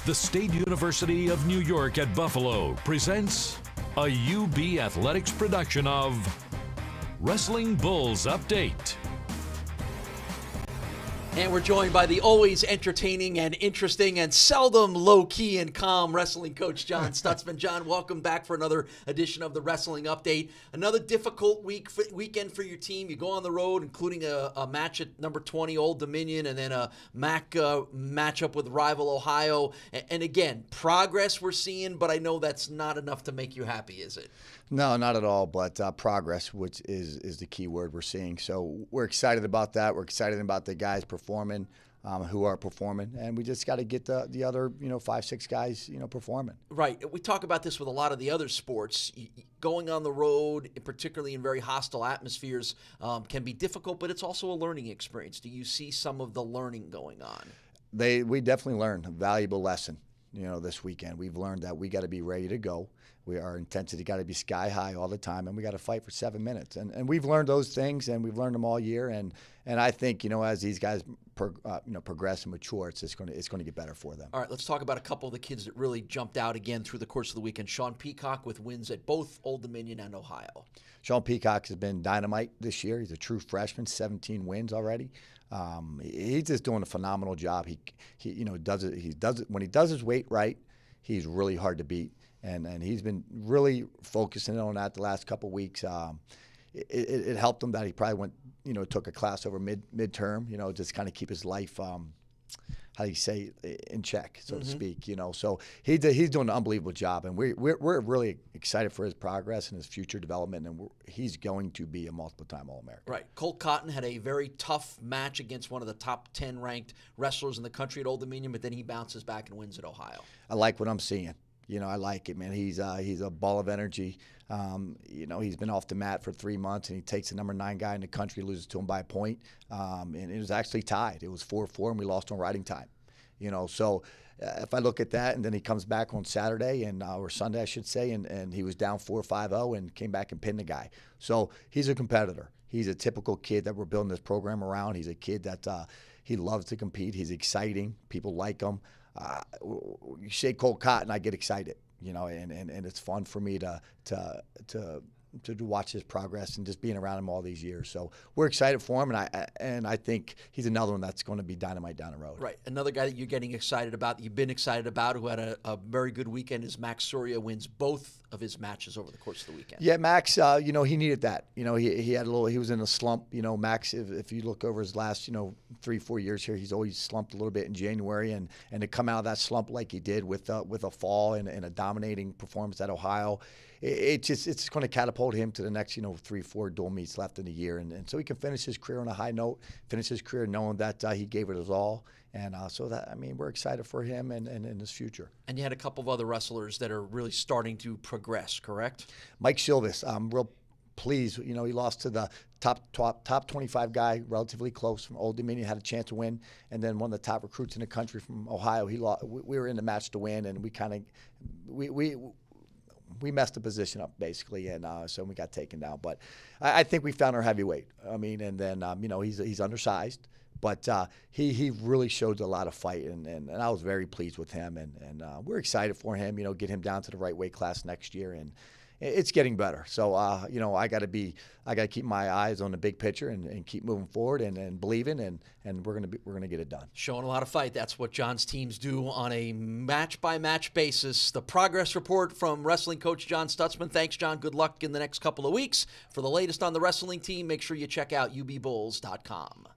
The State University of New York at Buffalo presents a UB Athletics production of Wrestling Bulls Update. And we're joined by the always entertaining and interesting and seldom low-key and calm wrestling coach, John Stutzman. John, welcome back for another edition of the Wrestling Update. Another difficult weekend for your team. You go on the road, including a match at number 20, Old Dominion, and then a MAC matchup with rival Ohio. And again, progress we're seeing, but I know that's not enough to make you happy, is it? No, not at all, but progress, which is the key word we're seeing. So we're excited about that. We're excited about the guys performing, who are performing, and we just got to get the other, 5-6 guys, performing. Right. We talk about this with a lot of the other sports. Going on the road, particularly in very hostile atmospheres, can be difficult, but it's also a learning experience. Do you see some of the learning going on? We definitely learned a valuable lesson, this weekend. We've learned that we got to be ready to go. Our intensity got to be sky high all the time, and we got to fight for 7 minutes. And we've learned those things, and we've learned them all year. And I think, as these guys progress and mature, it's going to get better for them. All right, let's talk about a couple of the kids that really jumped out again through the course of the weekend. Sean Peacock with wins at both Old Dominion and Ohio. Sean Peacock has been dynamite this year. He's a true freshman, 17 wins already. He's just doing a phenomenal job. He does it when he does his weight right. He's really hard to beat. And he's been really focusing on that the last couple of weeks. It helped him that he probably went, took a class over midterm, just kind of keep his life, in check, so to speak, So he's doing an unbelievable job, and we're really excited for his progress and his future development, and he's going to be a multiple-time All-American. Right. Colt Cotton had a very tough match against one of the top 10 ranked wrestlers in the country at Old Dominion, but then he bounces back and wins at Ohio. I like what I'm seeing. I like it, man. He's a ball of energy. He's been off the mat for 3 months, and he takes the number 9 guy in the country, loses to him by a point. And it was actually tied. It was 4-4, and we lost on riding time. So if I look at that, and then he comes back on Saturday or Sunday, I should say, and he was down 4-5-0 and came back and pinned the guy. So he's a competitor. He's a typical kid that we're building this program around. He's a kid that he loves to compete. He's exciting. People like him. You say Colt Cotton, I get excited, and it's fun for me to watch his progress and just being around him all these years. So we're excited for him, and I think he's another one that's going to be dynamite down the road. Right. Another guy that you're getting excited about, that you've been excited about, who had a very good weekend, is Max Soria. Wins both of his matches over the course of the weekend. Yeah, Max, he needed that. He had he was in a slump. Max, if you look over his last, 3-4 years here, he's always slumped a little bit in January, and to come out of that slump like he did with a fall and a dominating performance at Ohio, it's going to catapult him to the next 3-4 dual meets left in the year, and so he can finish his career on a high note, finish his career knowing that he gave it his all, and we're excited for him and his future. And you had a couple of other wrestlers that are really starting to progress, correct? Mike Silvis, I'm real pleased. He lost to the top 25 guy, relatively close from Old Dominion, had a chance to win, and then one of the top recruits in the country from Ohio. He lost. We were in the match to win, and we messed the position up basically, and so we got taken down. But I think we found our heavyweight. And then he's undersized, but he really showed a lot of fight, and I was very pleased with him, and we're excited for him. Get him down to the right weight class next year, and it's getting better. So I got to keep my eyes on the big picture and keep moving forward and believing, and we're gonna get it done. Showing a lot of fight. That's what John's teams do on a match-by-match basis. The progress report from wrestling coach John Stutzman. Thanks, John. Good luck in the next couple of weeks. For the latest on the wrestling team, make sure you check out ubbulls.com.